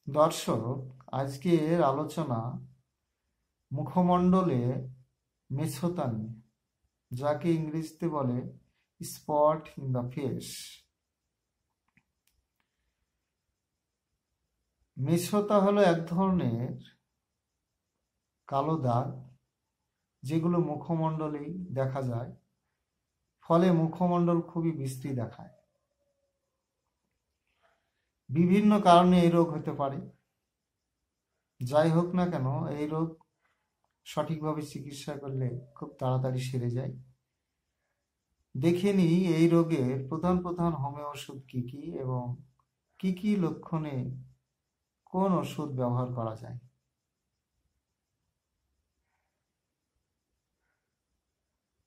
দর্শক, আজকের আলোচনা মুখমণ্ডলে মেছোতা নিয়ে, যাকে ইংরেজিতে বলে স্পট ইন দ্য ফেস। মেছোতা হলো এক ধরনের কালো দাগ, যেগুলো মুখমণ্ডলেই দেখা যায়, ফলে মুখমণ্ডল খুবই বিশ্রী দেখায়। বিভিন্ন কারণে এই রোগ হতে পারে। যাই হোক না কেন, এই রোগ সঠিকভাবে চিকিৎসা করলে খুব তাড়াতাড়ি সেরে যায়। দেখে নিই এই রোগের প্রধান প্রধান হোমিও ওষুধ কি কি এবং কি কি লক্ষণে কোন ওষুধ ব্যবহার করা যায়।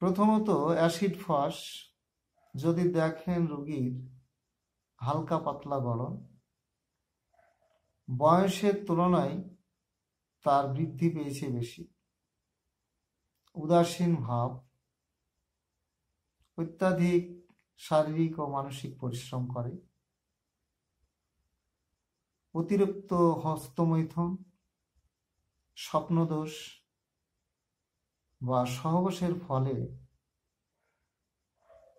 প্রথমত, অ্যাসিড ফস। যদি দেখেন রোগীর হালকা পাতলা গলন, বয়সের তুলনায় তার বৃদ্ধি পেয়েছে বেশি, উদাসীন ভাব, অত্যাধিক শারীরিক ও মানসিক পরিশ্রম করে, অতিরিক্ত হস্তমৈথুন, স্বপ্নদোষ বা সহবাসের ফলে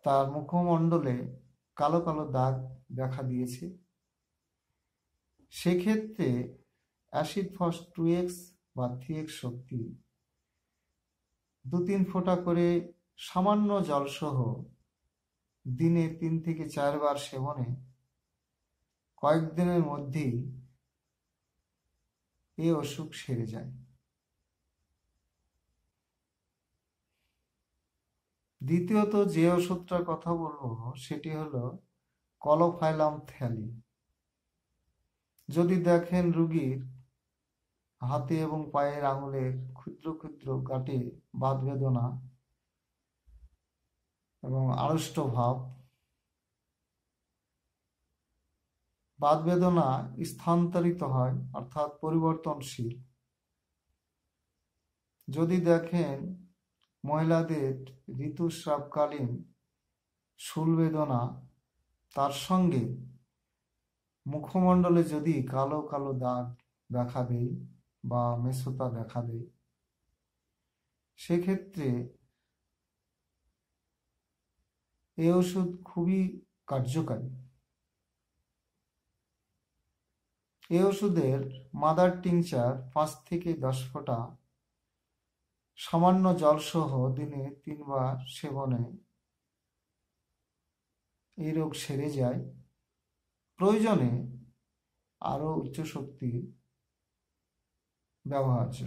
তার মুখমণ্ডলে কালো কালো দাগ দেখা দিয়েছে, সেক্ষেত্রে অ্যাসিড ফস 2x বা 3x শক্তি 2-3 ফোঁটা করে সামান্য জলসহ দিনে 3 থেকে 4 বার সেবনে কয়েকদিনের মধ্যেই এই অসুখ সেরে যায়। দ্বিতীয়ত যে ওষুধটার কথা বলবো সেটি হলো কলোফাইলাম থ্যালি। যদি দেখেন রোগীর হাতে এবং পায়ের আঙুলের ক্ষুদ্র ক্ষুদ্র গাঁটে বাত বেদনা এবং আড়ষ্ট ভাব, বাত বেদনা স্থানান্তরিত হয় অর্থাৎ পরিবর্তনশীল। যদি দেখেন মহিলাদের ঋতুস্রাবকালীন শূল বেদনা, তার সঙ্গে মুখমণ্ডলে যদি কালো কালো দাগ দেখা দেয় বা মেছোতা দেখা দেয়, সেক্ষেত্রে এই ওষুধ খুবই কার্যকারী। এই ওষুধের মাদার টিংচার 5 থেকে 10 ফোঁটা সামান্য জলসহ দিনে 3 বার সেবনে এই রোগ সেরে যায়। প্রয়োজনে আরো উচ্চ শক্তি ব্যবহার্য।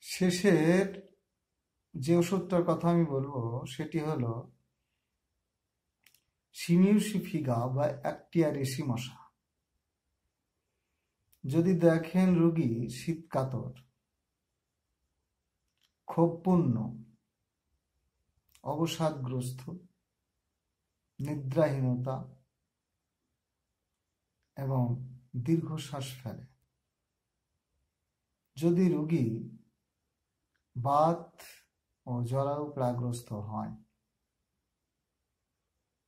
শেষের যে ওষুধটার কথা আমি বলবো সেটি হলো সিমিউসিফিগা বা অ্যাক্টিয়ারেসি মশা। যদি দেখেন রোগী শীতকাতর, ক্ষোভপূর্ণ, অবসাদগ্রস্ত, নিদ্রাহীনতা এবং দীর্ঘশ্বাস ফেলে, যদি রোগী বাত ও জরায়ু প্রায়গ্রস্ত হয়,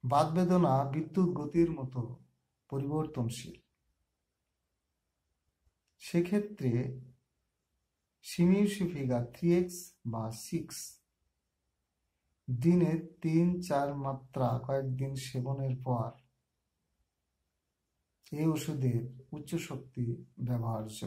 বাত বেদনা বিদ্যুৎ গতির মতো পরিবর্তনশীল, সেক্ষেত্রে সিমিউসিফিগা 3x বা 6 দিনে 3-4 মাত্রা কয়েকদিন সেবনের পর এই ওষুধের উচ্চ শক্তি ব্যবহার্য।